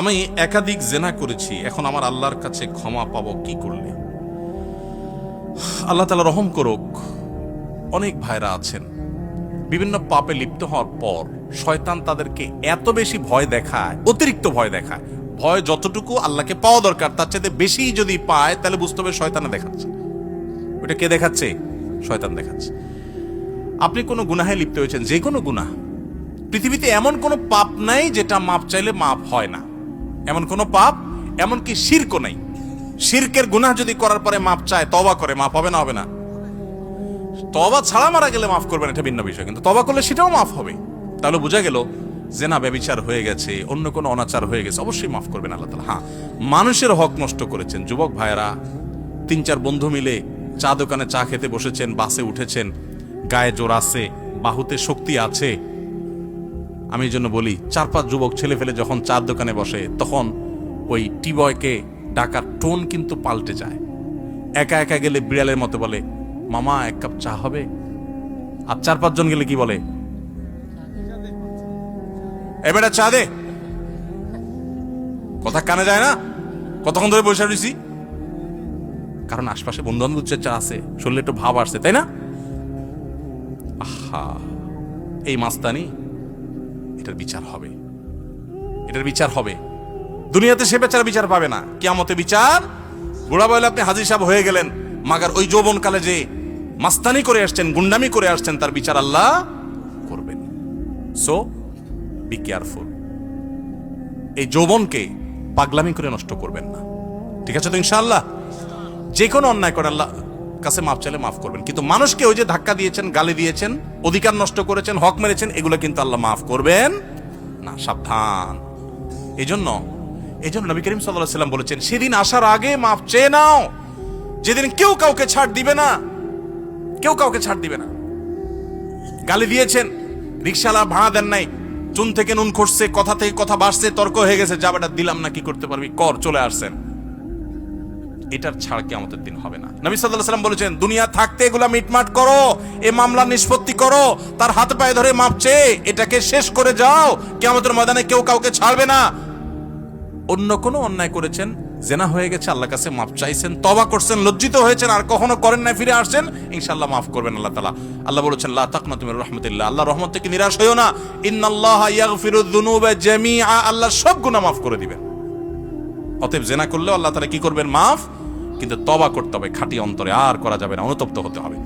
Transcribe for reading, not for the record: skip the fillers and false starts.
আমি একাধিক জেনা করেছি, এখন আমার আল্লাহর কাছে ক্ষমা পাবো কি করলে? আল্লাহ তাআলা রহম করুক। অনেক ভাইরা আছেন বিভিন্ন পাপে লিপ্ত হওয়ার পর শয়তান তাদেরকে এত বেশি ভয় দেখায়, অতিরিক্ত ভয় দেখায়। ভয় যতটুকু আল্লাহকে পাওয়া দরকার তার চাইতে বেশি যদি পায় তাহলে বুঝতে হবে শয়তানে দেখাচ্ছে। ওটা কে দেখাচ্ছে? শয়তান দেখাচ্ছে। আপনি কোনো গুনাহে লিপ্ত হয়েছেন, যে কোনো গুনাহ, পৃথিবীতে এমন কোনো পাপ নাই যেটা মাপ চাইলে মাপ হয় না। এমন কোনো পাপ, এমনকি শিরকও নাই। শিরকের গুনাহ যদি করার পরে মাপ চায়, তওবা করে, মাপ হবে না? হবে না? তওবা ছাড়া মারা গেলে মাফ করবেন, এটা ভিন্ন বিষয়, কিন্তু তওবা করলে সেটাও মাফ হবে। তাহলে বোঝা গেল জেনা ব্যভিচার হয়ে গেছে, অন্য কোনো অনাচার হয়ে গেছে, অবশ্যই মাফ করবেন আল্লাহ তাআলা। হ্যাঁ, মানুষের হক নষ্ট করেছেন, যুবক ভাইয়েরা 3-4 বন্ধু মিলে চা দোকানে চা খেতে বসেছেন, বাসে উঠেছেন, গায়ে জোর আছে, বাহুতে শক্তি আছে। আমি এই জন্য বলি, 4-5 যুবক ছেলে ফেলে যখন চার দোকানে বসে তখন ওই টি বয়কে ডাকার টোন কিন্তু পাল্টে যায়। একা একা গেলে বিড়ালের মতো বলে, মামা 1 কাপ চা হবে? আর 4-5 জন গেলে কি বলে? এবারে চা দে। কথা কানে যায় না? কতক্ষণ ধরে বসে রয়েছি? কারণ আশপাশে বন্ধু বান্ধব চা আছে, শরীরে একটু ভাব আসছে, তাই না? আহা, এই মাস্তানি, এটার বিচার হবে, এটার বিচার হবে। দুনিয়াতে সে বেচারা বিচার পাবে না, কিয়ামতে বিচার। বুড়া বয়লে আপনি হাজী সাহেব হয়ে গেলেন, মাগার ওই যৌবনকালে যে মাস্তানি করে আসছেন, গুন্ডামি করে আসছেন, তার বিচার আল্লাহ করবেন। So be careful. এই যৌবনকে পাগলামি করে নষ্ট করবেন না, ঠিক আছে তো? ইনশাআল্লাহ যে কোনো অন্যায় করে আল্লাহ কাছে মাফ চাইলে মাফ করবেন, কিন্তু মানুষকে ওই যে ধাক্কা দিয়েছেন, গালি দিয়েছেন, অধিকার নষ্ট করেছেন, হক মেরেছেন, এগুলো কিন্তু আল্লাহ মাফ করবেন না। সাবধান। এই জন্য নবী করিম সাল্লাল্লাহু আলাইহি ওয়াসাল্লাম বলেছেন, সেদিন আসার আগে মাফ চেয়ে নাও, যেদিন কেউ কাউকে ছাড় দিবে না, কেউ কাউকে ছাড় দিবে না। গালি দিয়েছেন, রিকশাওয়ালা ভাড়া দেন নাই, চুন থেকে নুন খসছে, কথা থেকে কথা বাড়ছে, তর্ক হয়ে গেছে, যাবেটা দিলাম না, কি করতে পারবি কর, চলে আসছেন। এটার ছাড় কিয়ামতের দিন হবে না। নবী সাল্লাল্লাহু আলাইহি ওয়াসাল্লাম বলেছেন, দুনিয়া থাকতে এগুলা মিটমাট করো, এই মামলা নিষ্পত্তি করো, তার হাত পায়ে ধরে মাপ চেয়ে এটাকে শেষ করে যাও। কিয়ামতের ময়দানে কেউ কাউকে ছাড়বে না। অন্য কোনো অন্যায় করেছেন, জেনা হয়ে গেছে, আল্লাহর কাছে মাপ চাইছেন, তওবা করছেন, লজ্জিত হয়েছেন, আর কখনো করেন না, ফিরে আসছেন, ইনশাআল্লাহ মাফ করবেন আল্লাহ তাআলা। আল্লাহ বলেছেন, লা তাকনাতু মির রাহমাতিল্লাহ, আল্লাহর রহমত থেকে নিরাশ হইও না। ইন্নাল্লাহা ইয়াগফিরুয যুনুবা জামিআ, আল্লাহ সব গুনাহ মাফ করে দিবেন। অতএব জেনা করলেও আল্লাহ তাআলা কি করবেন? মাফ। কিন্তু তওবা করতে হবে খাঁটি অন্তরে, আর করা যাবে না, অনুতপ্ত হতে হবে।